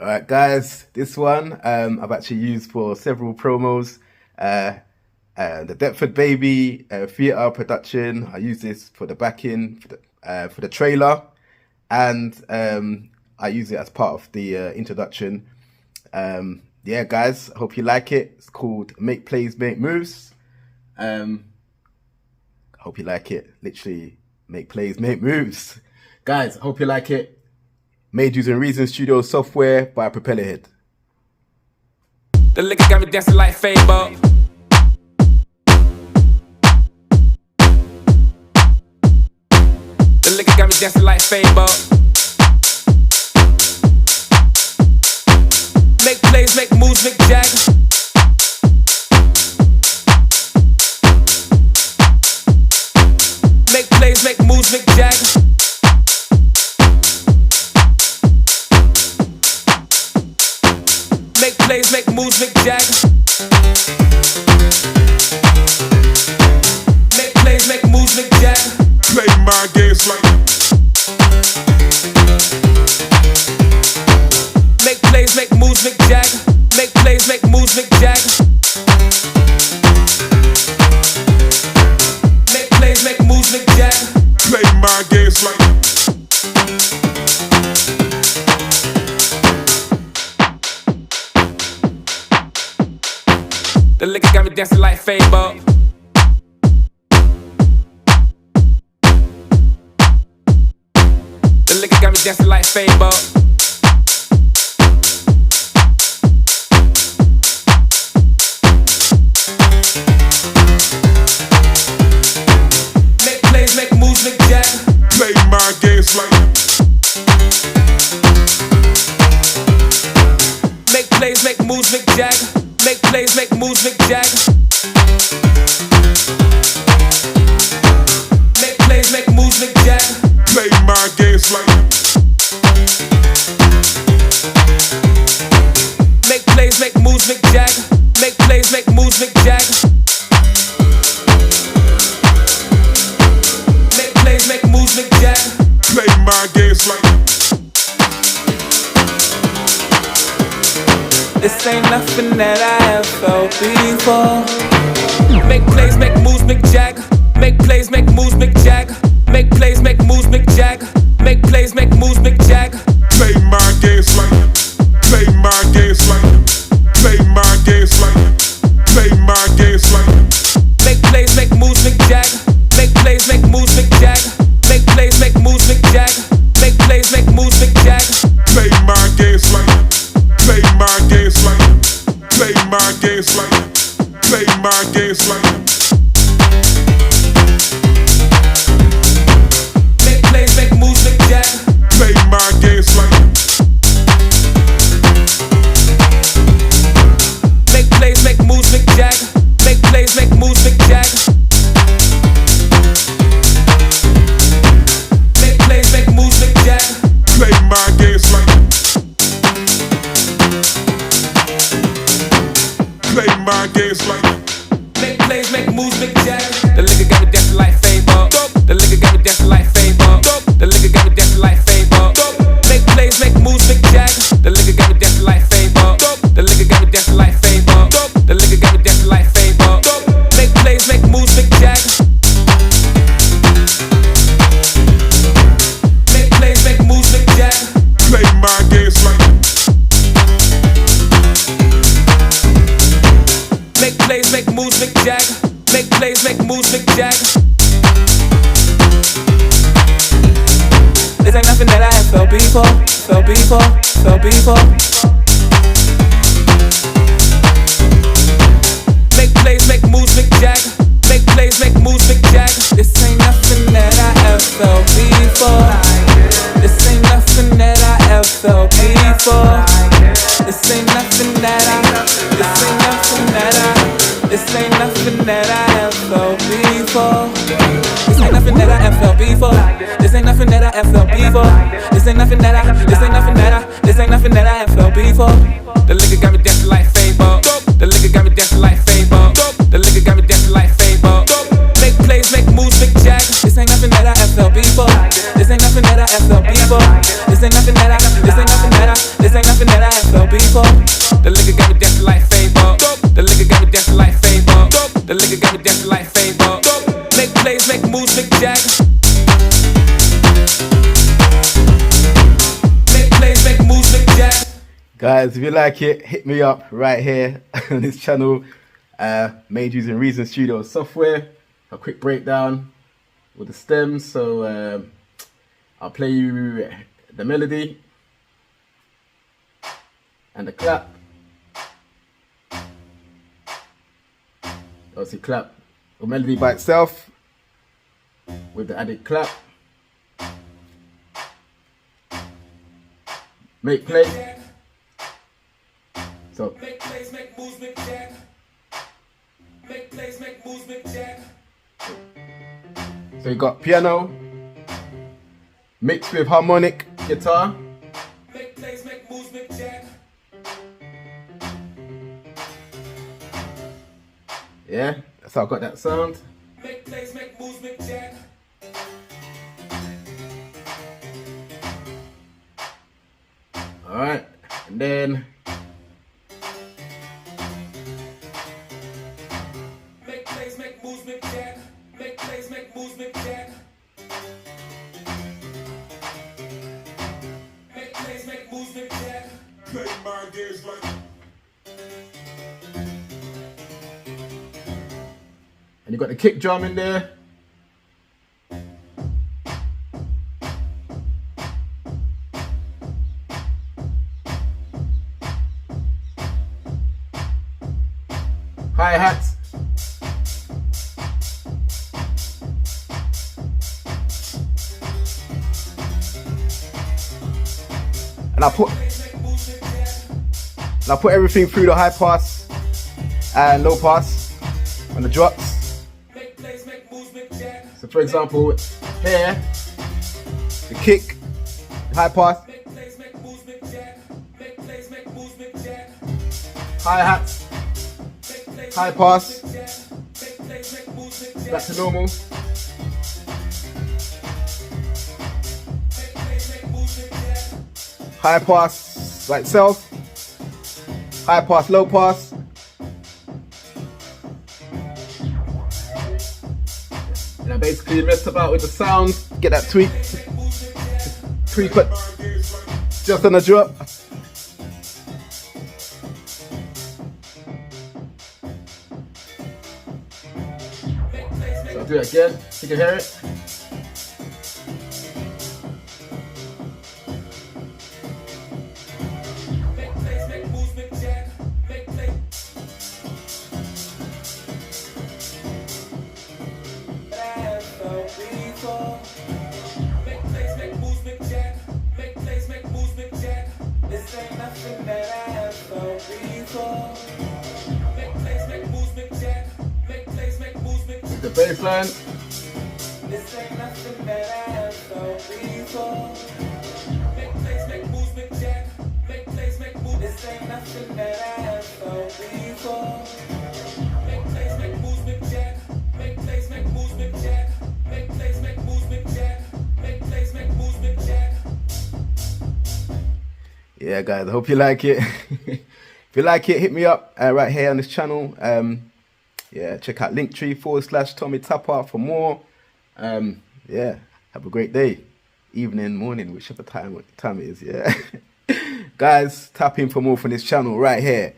Alright guys, this one I've actually used for several promos. The Deptford Baby theatre production. I use this for the backing, for the trailer, and I use it as part of the introduction. Yeah guys, hope you like it. It's called Make Plays, Make Moves. Hope you like it. Literally, make plays, make moves. Guys, hope you like it. Made using Reason Studio software by Propellerhead. The liquor got me dancing like Fable. The liquor got me dancing like Fable. Make plays, make moves, make jacks. Make plays, make moves, make jacks. Make plays, make moves, make jacks. Make plays, make moves, make jacks. Play my games like. Make plays, make moves, make jacks. Make plays, make moves, make jacks. Make plays, make moves, make jacks. Play my games like. The liquor got me dancing like Fable. The liquor got me dancing like Fable. Make plays, make moves, make jacks. Play my games like. Make plays, make moves, make jacks. Make plays, make moves, make jacks. Make plays, make moves, make jacks. Play my games like. Make plays, make moves, make jacks. Make plays, make moves, make jacks. Make plays, make moves, make jacks. Play my games like. This ain't nothing that I have felt before. Make plays, make moves, make jack. Make plays, make moves, make jack. Make plays, make moves, make jack. Make plays, make moves, make jack. Play my games like. Play my games like. Play my games like. Play my games like. Make plays, make moves, make jack. Make plays, make moves, make jack. Make plays, make moves, make jack. Make plays, make moves, make jack. Play my games like. Play my games like. Play my games like. Play my games like. Make plays, make moves, make jack. Play my games like. Make plays, make moves, make jack. Make plays, make moves, make jack. Make plays, make moves, make jack. Play my games like. Play my games like. Make plays, make moves, make jack. The liquor got me dancing like Fable. The liquor got me dancing like Fable. The liquor got me dancing like Fable. Make plays, make moves, make jack. The liquor got me dancing like Fable. The liquor got me dancing like Fable. The liquor got me dancing like Fable. Make plays, make moves, make jack. Make plays, make moves, make jack. Play my games like. Make plays, make moves, make jack. Make plays, make moves, make jack. This ain't nothing that I have felt before, felt before, felt before. Make plays, make moves, make jack. Make plays, make moves, make jack. This ain't nothing that I have felt before. This ain't nothing that I have felt before. This ain't nothing that I. This ain't nothing that I. This ain't nothing that I have felt before. This ain't nothing that I have felt before. This ain't nothing that I have felt before. This ain't nothing that I. This ain't nothing that I. This ain't nothing that I have felt before. The liquor got me dancing like Fable. The liquor got me dancing like Fable. The liquor got me dancing like Fable. Make plays, make moves, make jack. This ain't nothing that I have felt before. This ain't nothing that I have felt before. This ain't nothing that I. This ain't nothing that I. This ain't ain't nothing that I have felt before. The liquor got me dancing like Fable. The liquor got me dancing like Fable. The liquor got me dancing like Fable. Make plays, make moves, make Jack. Make plays, make moves, make Jack. Guys, if you like it, hit me up right here on this channel. Made using Reason Studio software. A quick breakdown with the stems. So I'll play you the melody and the clap. Obviously clap the melody by itself with the added clap. Make play. So Make plays, make moves, make Jack. Make plays, make moves, make Jack. you got piano mixed with harmonic guitar. Make plays, make moves, make Jack. Yeah, that's how I got that sound. Make plays, make moves, make Jack. Alright, and then Make plays, make moves, make Jack. Make plays, make moves, make Jack. Make plays, make moves, make Jack. Play my games like. and you got the kick drum in there. Hi-hats. And I put everything through the high pass and low pass on the drops. Make plays, make moves, make Jack. So for example, here, the kick, high pass, Make plays, make moves, make Jack. Make plays, make moves, make Jack. hi-hats, Make plays, high make pass, moves, make Jack. Make plays, make moves, make Jack. back to normal. Make plays, make moves, make Jack. High pass like itself, high pass, low pass. And I basically messed about with the sound, get that tweak it just on the drop. So I'll do it again, you can hear it. Make plays, make moves, make Jack. Make plays. Make plays, make moves, make Jack. Make plays, make moves, make Jack. This ain't nothing that I have felt before. Make plays, make moves, make Jack. Make plays, make moves, make Jack. The bass line. This ain't nothing that I have felt before. Make plays, make moves, make Jack. Make plays, make moves. This ain't nothing that I have felt before. Make plays, make moves, make Jack. Make plays, make moves, make Jack. Make plays, make moves, make Jack. Make plays, make moves, make Jack. Yeah, guys, I hope you like it. If you like it, hit me up right here on this channel. Yeah, check out Linktr.ee/TommyTappah for more. Yeah, have a great day, evening, morning, whichever time it is. Yeah, guys, tap in for more from this channel right here.